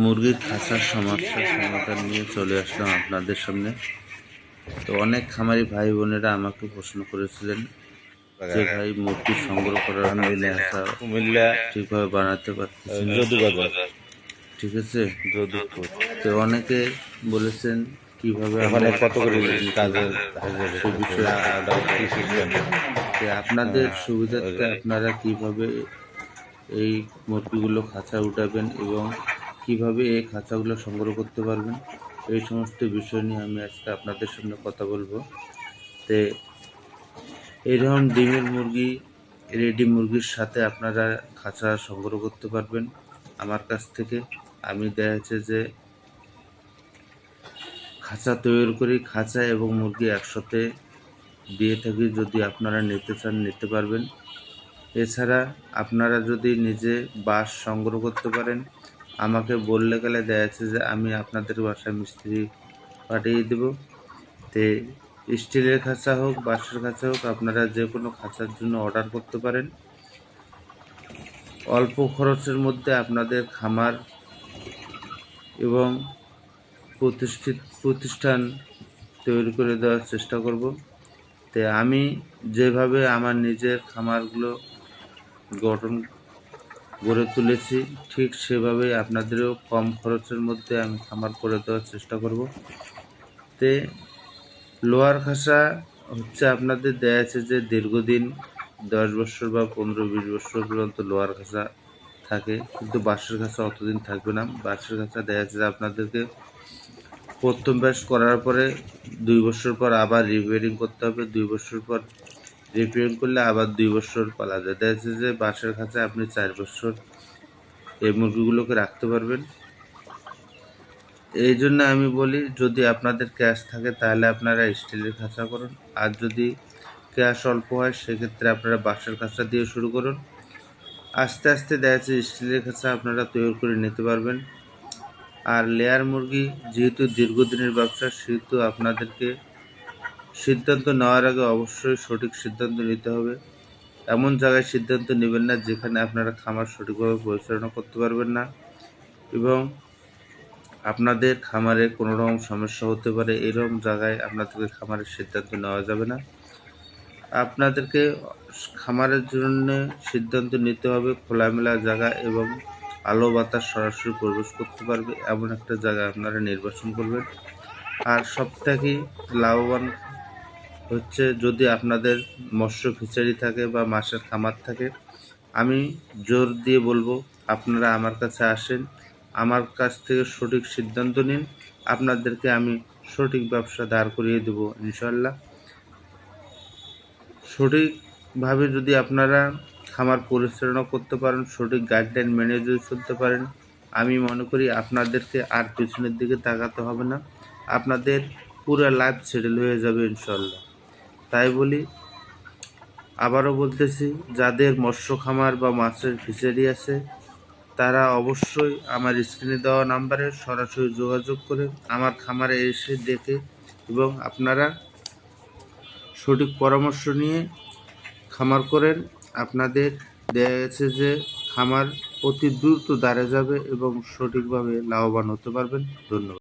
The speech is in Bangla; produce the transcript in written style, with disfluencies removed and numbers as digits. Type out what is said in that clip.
মুরগির খাঁচার সমস্যার সমাধান নিয়ে চলে আসলাম আপনাদের সামনে। তো অনেক খামারি ভাই বোনেরা আমাকে প্রশ্ন করেছিলেন যে ভাই মুরগি সংগ্রহ করার পর খাঁচা কুমিল্লা ঠিকভাবে বানাতে পারতেছি না, যদুবাজার ঠিক আছে। যদুপুর তো অনেকে বলেছেন কিভাবে ওখানে আমরা কত করে কাজের সে বিষয়ে যে আপনাদের সুবিধার্থে আপনারা কিভাবে এই মুরগিগুলো খাঁচা উঠাবেন এবং কিভাবে এই খাঁচাগুলো সংগ্রহ করতে পারবেন, এই সমস্ত বিষয় নিয়ে আমি আজকে আপনাদের সামনে কথা বলবো। তো এইরকম ডিমের মুরগি, রেডি মুরগির সাথে আপনারা খাঁচা সংগ্রহ করতে পারবেন আমার কাছ থেকে। আমি দেখা যাচ্ছে যে খাঁচা তৈরি করি, খাঁচা এবং মুরগি একসাথে দিয়ে থাকি। যদি আপনারা নিতে চান নিতে পারবেন। এছাড়া আপনারা যদি নিজে বাঁশ সংগ্রহ করতে পারেন, আমাকে বললে গেলে দেখা যাচ্ছে যে আমি আপনাদের বাসায় মিস্ত্রি পাঠিয়ে দেব। তে স্টিলের খাঁচা হোক বাঁশের খাঁচা হোক, আপনারা যে কোনো খাঁচার জন্য অর্ডার করতে পারেন। অল্প খরচের মধ্যে আপনাদের খামার এবং প্রতিষ্ঠান তৈরি করে দেওয়ার চেষ্টা করব। তে আমি যেভাবে আমার নিজের খামারগুলো গড়ে তুলেছি, ঠিক সেভাবেই আপনাদেরও কম খরচের মধ্যে আমি খামার করে দেওয়ার চেষ্টা করব। তে লোহার খাঁচা হচ্ছে আপনাদের দেয়া আছে যে দীর্ঘদিন 10 বছর বা 15-20 বছর পর্যন্ত লোহার খাঁচা থাকে, কিন্তু বাঁশের খাঁচা অতদিন থাকবে না। বাঁশের খাঁচা দেয়া আছে যে আপনাদেরকে প্রথম ব্যাচ করার পরে 2 বছর পর আবার রিপেয়ারিং করতে হবে। 2 বছর পর রিপেয়ারিং করলে আবার 2 বছর পালা যায়। দেখা যাচ্ছে যে বাঁশের খাঁচায় আপনি 4 বছর এই মুরগিগুলোকে রাখতে পারবেন। এই জন্য আমি বলি, যদি আপনাদের ক্যাশ থাকে তাহলে আপনারা স্টিলের খাঁচা করুন, আর যদি ক্যাশ অল্প হয় সেক্ষেত্রে আপনারা বাঁশের খাঁচা দিয়ে শুরু করুন। আস্তে আস্তে দেখা যাচ্ছে স্টিলের খাঁচা আপনারা তৈরি করে নিতে পারবেন। আর লেয়ার মুরগি যেহেতু দীর্ঘদিনের ব্যবসা, সেহেতু আপনাদেরকে সিদ্ধান্ত নেওয়ার আগে অবশ্যই সঠিক সিদ্ধান্ত নিতে হবে। এমন জায়গায় সিদ্ধান্ত নেবেন না যেখানে আপনারা খামার সঠিকভাবে পরিচালনা করতে পারবেন না এবং আপনাদের খামারে কোনো রকম সমস্যা হতে পারে। এরকম জায়গায় আপনাদেরকে খামারের সিদ্ধান্ত নেওয়া যাবে না। আপনাদেরকে খামারের জন্য সিদ্ধান্ত নিতে হবে খোলামেলা জায়গা এবং আলো বাতাস সরাসরি প্রবেশ করতে পারবে এমন একটা জায়গা আপনারা নির্বাচন করবেন। আর সবথেকে লাভবান হচ্ছে যদি আপনাদের মৎস্য ফিচারি থাকে বা মাছের খামার থাকে। আমি জোর দিয়ে বলবো আপনারা আমার কাছে আসেন, আমার কাছ থেকে সঠিক সিদ্ধান্ত নিন, আপনাদেরকে আমি সঠিক ব্যবসা দাঁড় করিয়ে দেবো ইনশাল্লাহ। সঠিকভাবে যদি আপনারা খামার পরিচালনা করতে পারেন, সঠিক গাইডলাইন মেনে যদি চলতে পারেন, আমি মনে করি আপনাদেরকে আর পিছনের দিকে তাকাতে হবে না, আপনাদের পুরো লাইফ সেটেল হয়ে যাবে ইনশাল্লাহ। তাই বলি, আবারও বলতেছি, যাদের মৎস্য খামার বা মাছের ফিশারি আছে তারা অবশ্যই আমার স্ক্রিনে দেওয়া নাম্বারে সরাসরি যোগাযোগ করে আমার খামারে এসে দেখে এবং আপনারা সঠিক পরামর্শ নিয়ে খামার করেন। আপনাদের দেখা গেছে যে খামার অতি দ্রুত দাঁড়ে যাবে এবং সঠিকভাবে লাভবান হতে পারবেন। ধন্যবাদ।